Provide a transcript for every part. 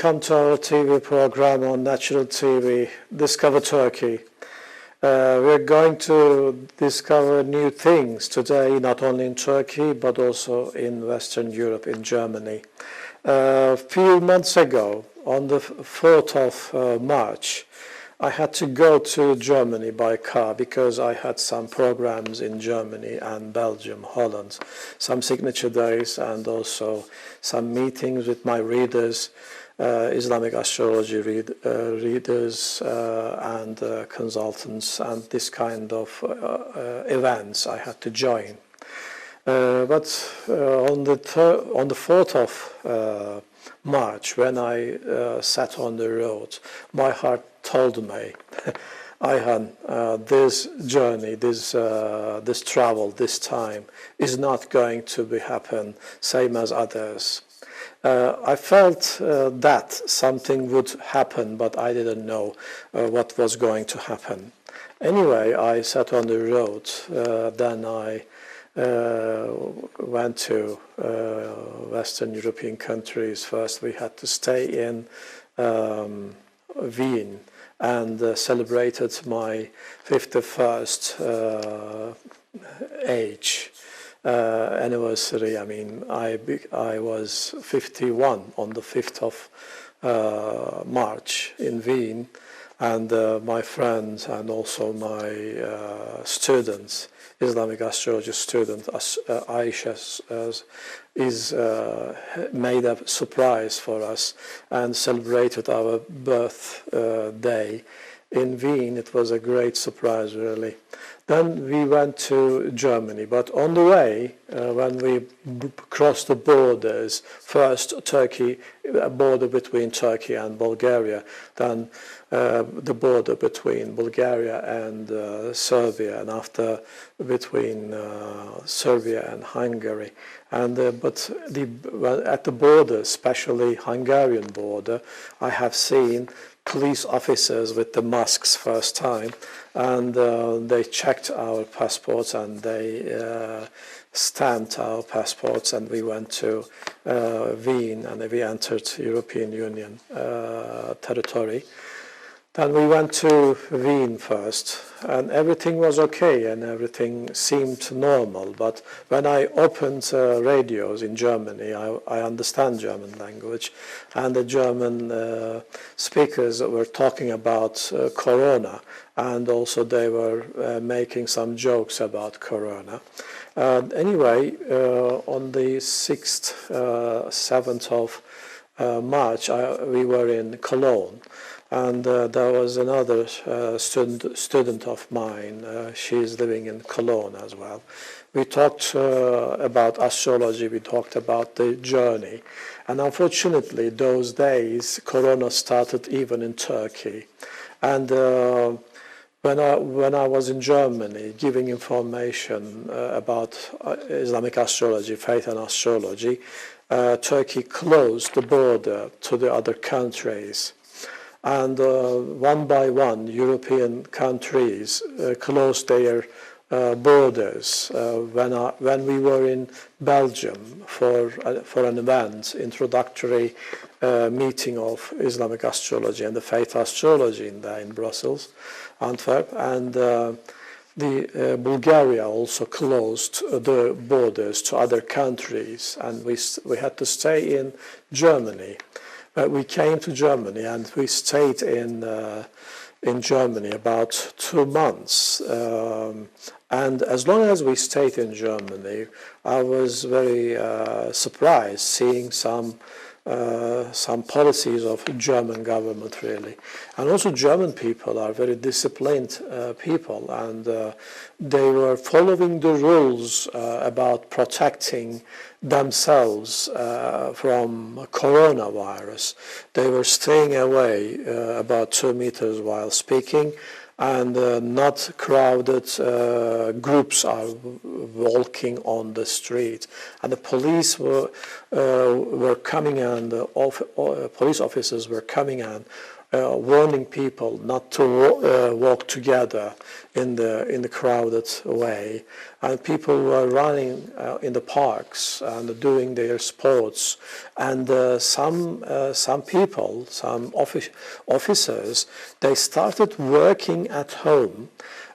welcome to our TV program on Natural TV, Discover Turkey. We're going to discover new things today, not only in Turkey, but also in Western Europe, in Germany. A few months ago, on the 4th of March, I had to go to Germany by car because I had some programs in Germany and Belgium, Holland, some signature days and also some meetings with my readers, Islamic astrology readers and consultants, and this kind of events I had to join. But on the 4th of March, when I sat on the road, my heart told me, Ayhan, this journey, this travel, this time is not going to happen same as others. I felt that something would happen, but I didn't know what was going to happen. Anyway, I sat on the road. Then I went to Western European countries. First, we had to stay in Wien and celebrated my 51st age anniversary. I mean, I was 51 on the 5th of March in Wien, and my friends and also my students, Islamic astrology student Aisha, made a surprise for us and celebrated our birthday in Wien. It was a great surprise, really. Then we went to Germany, but on the way, when we crossed the borders, first Turkey, a border between Turkey and Bulgaria, then the border between Bulgaria and Serbia, and after between Serbia and Hungary. And but at the border, especially Hungarian border, I have seen police officers with the masks first time, and they checked our passports and they stamped our passports, and we went to Wien and we entered European Union territory. Then we went to Wien first, and everything was okay and everything seemed normal. But when I opened radios in Germany, I understand German language, and the German speakers were talking about Corona, and also they were making some jokes about Corona. Anyway, on the 6th, 7th of March, we were in Cologne. And there was another student of mine. She's living in Cologne as well. We talked about astrology. We talked about the journey. And unfortunately, those days, Corona started even in Turkey. And when I was in Germany giving information about Islamic astrology, faith and astrology, Turkey closed the border to the other countries. And one by one, European countries closed their borders. When we were in Belgium for an event, introductory meeting of Islamic astrology and the faith astrology in Brussels, Antwerp, and Bulgaria also closed the borders to other countries, and we had to stay in Germany. We came to Germany and we stayed in Germany about 2 months. And as long as we stayed in Germany, I was very surprised seeing some policies of German government, really. And also German people are very disciplined people, and they were following the rules about protecting themselves from coronavirus. They were staying away about 2 meters while speaking, and not crowded groups are walking on the street. And the police were coming, and the police officers were coming and warning people not to walk together in the crowded way, and people were running in the parks and doing their sports, and some people, some officers, they started working at home.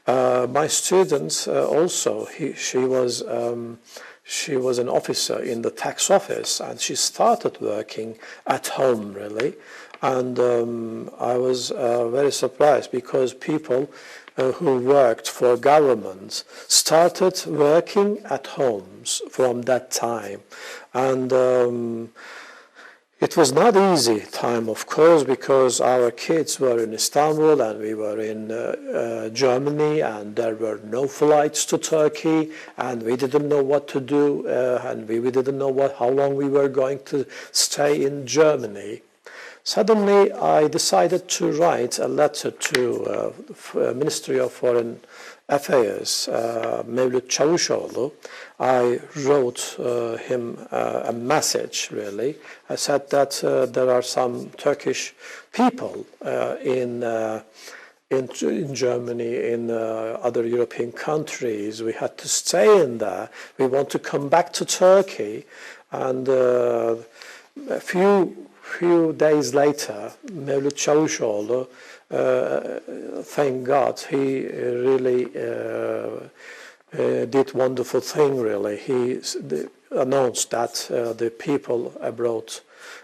My student also, she was an officer in the tax office, and she started working at home really. And I was very surprised because people who worked for governments started working at homes from that time. And it was not easy time, of course, because our kids were in Istanbul and we were in Germany, and there were no flights to Turkey, and we didn't know what to do, and we didn't know how long we were going to stay in Germany. Suddenly, I decided to write a letter to Ministry of Foreign Affairs, Mevlut Çavuşoğlu. I wrote him a message, really. I said that there are some Turkish people in Germany, in other European countries. We had to stay in there. We want to come back to Turkey. And a few days later, Mevlut Çavuşoğlu, thank God, he really did wonderful thing, really. He announced that the people abroad,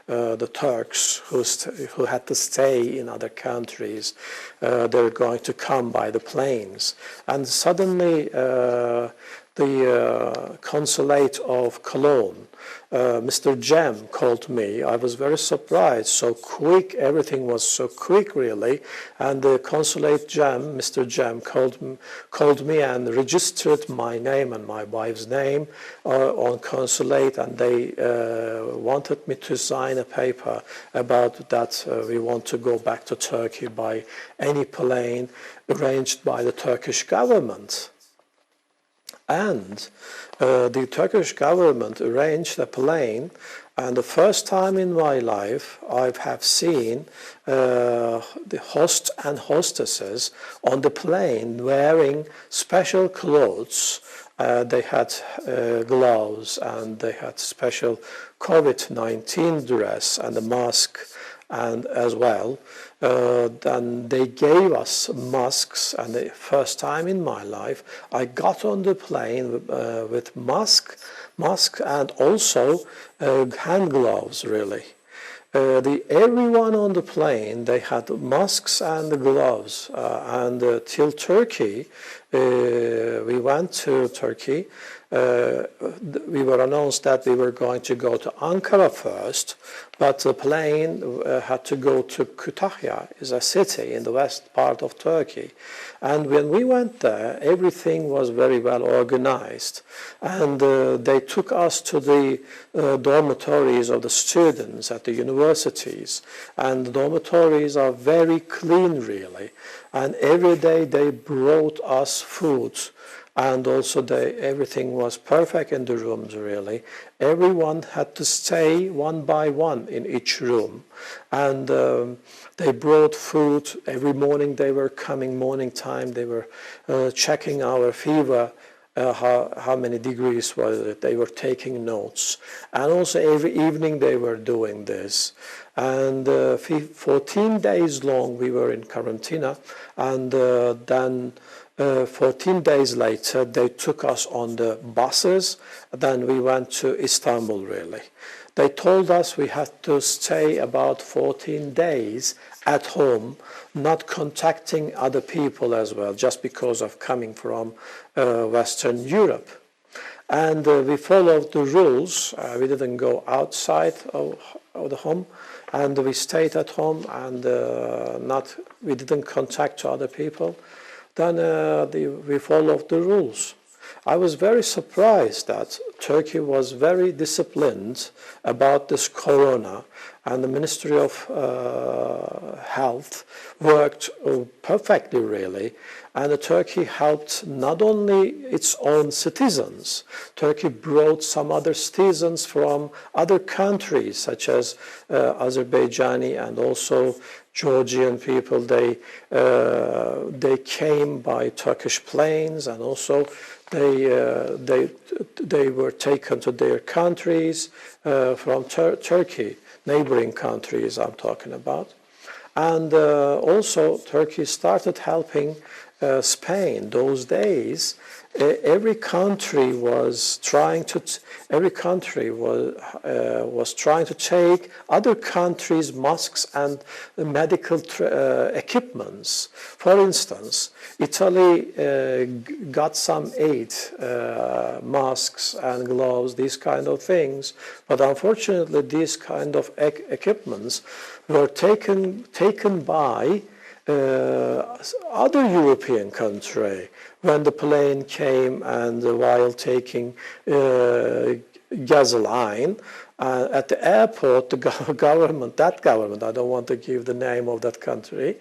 the Turks who had to stay in other countries, they're going to come by the planes. And suddenly the consulate of Cologne, Mr. Cem, called me. I was very surprised. So quick, everything was so quick, really. And the consulate Cem, Mr. Cem, called me and registered my name and my wife's name on consulate, and they wanted me to sign a paper about that we want to go back to Turkey by any plane arranged by the Turkish government. And the Turkish government arranged a plane, and the first time in my life I have seen the host and hostesses on the plane wearing special clothes. They had gloves, and they had special COVID-19 dress and a mask, and as well. Then they gave us masks, and the first time in my life I got on the plane with mask and also hand gloves, really. Everyone on the plane, they had masks and gloves, and till Turkey, we went to Turkey. We were announced that we were going to go to Ankara first, but the plane had to go to Kütahya, is a city in the west part of Turkey. And when we went there, everything was very well organized, and they took us to the dormitories of the students at the universities, and the dormitories are very clean, really, and every day they brought us food. And also everything was perfect in the rooms, really. Everyone had to stay one by one in each room. And they brought food. Every morning they were coming, morning time. They were checking our fever, how many degrees was it. They were taking notes. And also every evening they were doing this. And 14 days long we were in quarantine. And then 14 days later, they took us on the buses. Then we went to Istanbul, really. They told us we had to stay about 14 days at home, not contacting other people as well, just because of coming from Western Europe. And we followed the rules. We didn't go outside of the home, and we stayed at home, and we didn't contact other people. Then we followed the rules. I was very surprised that Turkey was very disciplined about this corona, and the Ministry of Health worked perfectly, really. And Turkey helped not only its own citizens. Turkey brought some other citizens from other countries, such as Azerbaijani and also Georgian people. They came by Turkish planes, and also they were taken to their countries from Turkey, neighboring countries I'm talking about. And also Turkey started helping Spain. Those days, every country was trying to take other countries' masks and medical equipments. For instance, Italy got some aid, masks and gloves, these kind of things. But unfortunately, these kind of equipments were taken by other European country when the plane came, and while taking gasoline at the airport, the government, I don't want to give the name of that country,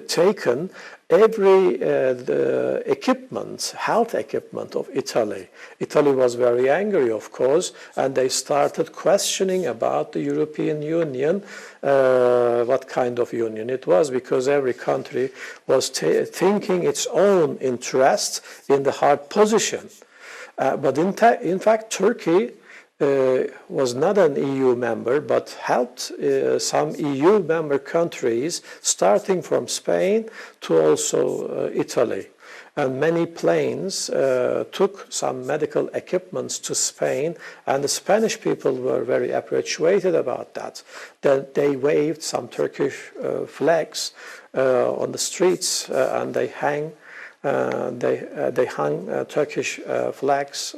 taken every the equipment, health equipment of Italy. Italy was very angry, of course, and they started questioning about the European Union, what kind of union it was, because every country was thinking its own interest in the hard position. But in fact, Turkey was not an EU member, but helped some EU member countries, starting from Spain to also Italy. And many planes took some medical equipments to Spain, and the Spanish people were very appreciated about that. They waved some Turkish flags on the streets, and they hung Turkish flags.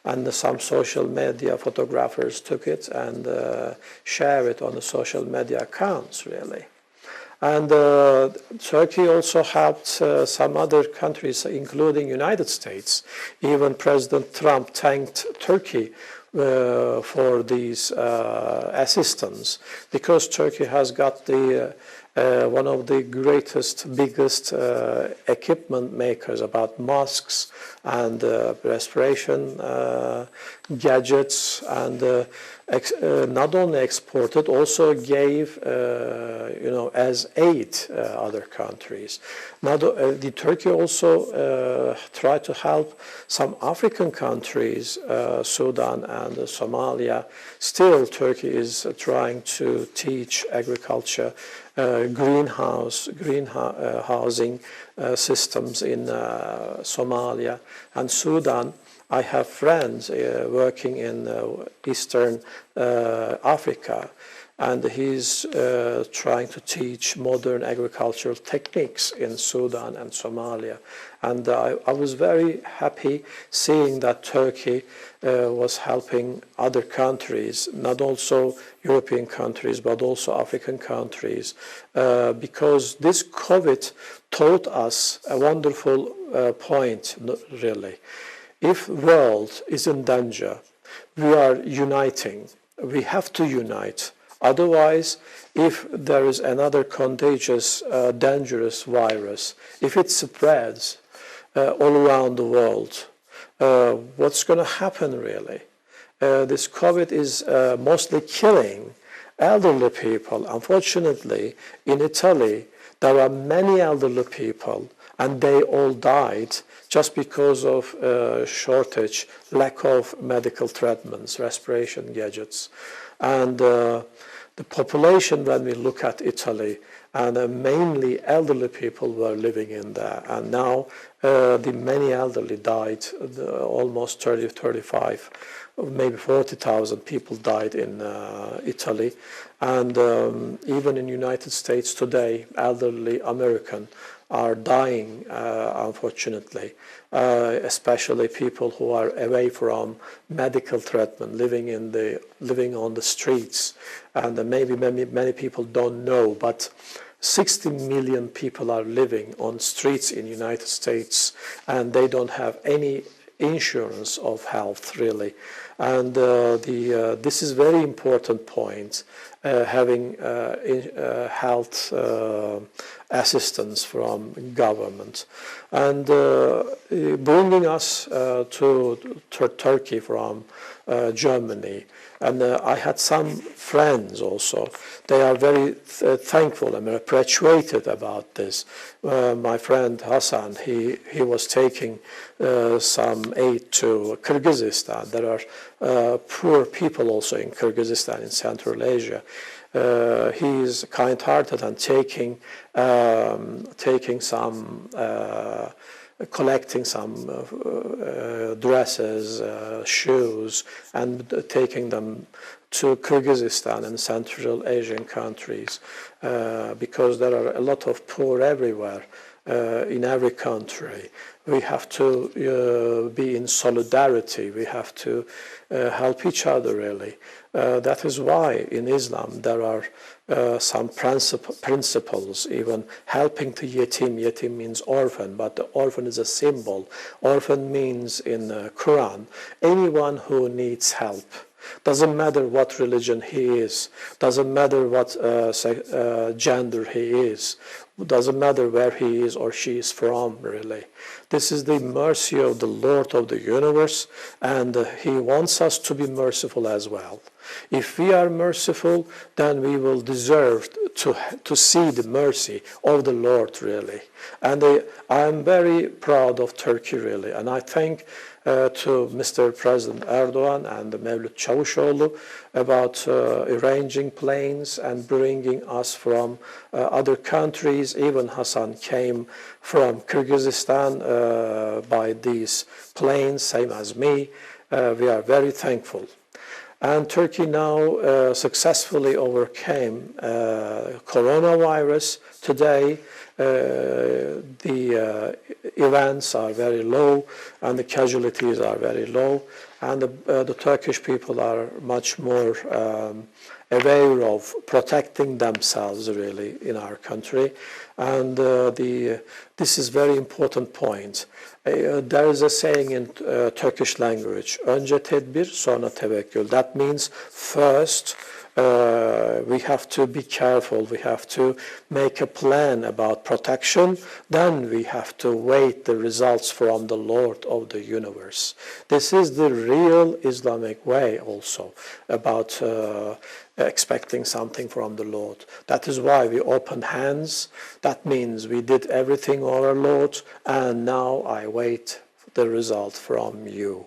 And some social media photographers took it and shared it on the social media accounts, really. And Turkey also helped some other countries, including United States. Even President Trump thanked Turkey for these assistance, because Turkey has got the one of the biggest equipment makers about masks and respiration gadgets, and not only exported, also gave, as aid other countries. Now, the Turkey also tried to help some African countries, Sudan and Somalia. Still, Turkey is trying to teach agriculture, greenhousing systems in Somalia and Sudan. I have friends working in Eastern Africa, and he's trying to teach modern agricultural techniques in Sudan and Somalia. And I was very happy seeing that Turkey was helping other countries, not also European countries, but also African countries, because this COVID taught us a wonderful point, really. If the world is in danger, we are uniting. We have to unite. Otherwise, if there is another contagious, dangerous virus, if it spreads all around the world, what's going to happen, really? This COVID is mostly killing elderly people. Unfortunately, in Italy, there are many elderly people, and they all died just because of shortage, lack of medical treatments, respiration gadgets. And the population, when we look at Italy, and mainly elderly people were living in there. And now the many elderly died, almost 30, 35, maybe 40,000 people died in Italy. And even in the United States today, elderly Americans are dying, unfortunately, especially people who are away from medical treatment, living on the streets. And maybe many people don't know, but 60 million people are living on streets in the United States, and they don't have any insurance of health, really. And this is very important point, having health assistance from government. And bringing us to Turkey from Germany. And I had some friends also. They are very thankful and appreciated about this. My friend Hassan, he was taking some aid to Kyrgyzstan. There are poor people also in Kyrgyzstan, in Central Asia. He is kind-hearted and taking some, collecting some dresses, shoes, and taking them to Kyrgyzstan and Central Asian countries, because there are a lot of poor everywhere, in every country. We have to be in solidarity. We have to help each other, really. That is why in Islam there are some principles, even helping the yatim. Yatim means orphan, but the orphan is a symbol. Orphan means in the Quran, anyone who needs help. Doesn't matter what religion he is, doesn't matter what gender he is, doesn't matter where he is or she is from, really. This is the mercy of the Lord of the universe, and he wants us to be merciful as well. If we are merciful, then we will deserve to see the mercy of the Lord, really. And I am very proud of Turkey, really, and I thank to Mr. President Erdogan and Mevlut Çavuşoğlu about arranging planes and bringing us from other countries. Even Hassan came from Kyrgyzstan by these planes, same as me. We are very thankful. And Turkey now successfully overcame coronavirus. Today, the events are very low and the casualties are very low, and the Turkish people are much more aware of protecting themselves, really, in our country. And this is very important point. There is a saying in Turkish language, önce tedbir, sonra tevekkül. That means first we have to be careful, we have to make a plan about protection, then we have to wait the results from the Lord of the universe. This is the real Islamic way also about expecting something from the Lord. That is why we open hands. That means we did everything on our Lord, and now I wait the result from you.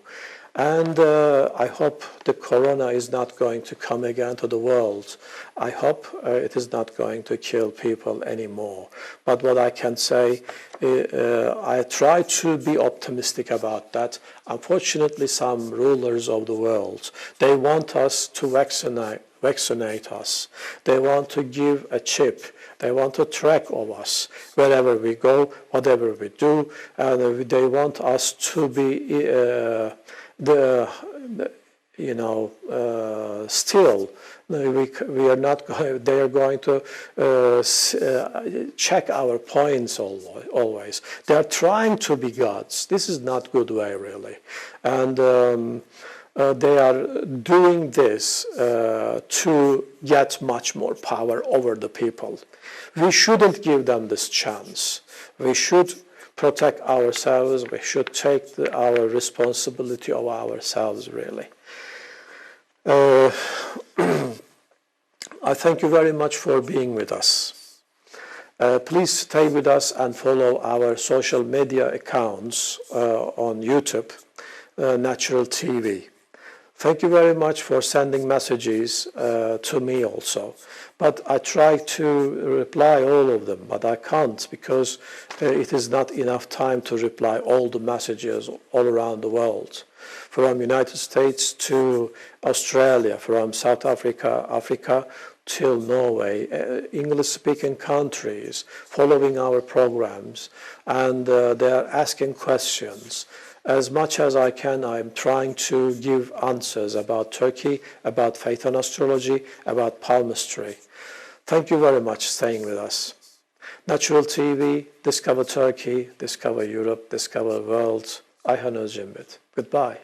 And I hope the corona is not going to come again to the world. I hope it is not going to kill people anymore. But what I can say, I try to be optimistic about that. Unfortunately, some rulers of the world, they want us to vaccinate us. They want to give a chip. They want to track of us wherever we go, whatever we do, and they want us to be still. We are not going. They are going to check our points always. They are trying to be gods. This is not good way, really, and they are doing this to get much more power over the people. We shouldn't give them this chance. We should protect ourselves. We should take our responsibility of ourselves, really. I thank you very much for being with us. Please stay with us and follow our social media accounts on YouTube, Natural TV. Thank you very much for sending messages to me also. But I try to reply all of them, but I can't because it is not enough time to reply all the messages all around the world. From United States to Australia, from South Africa till Norway, English-speaking countries following our programs, and they are asking questions. As much as I can, I'm trying to give answers about Turkey, about faith and astrology, about palmistry. Thank you very much for staying with us. Natural TV, discover Turkey, discover Europe, discover world. Ayhan Özcimit. Goodbye.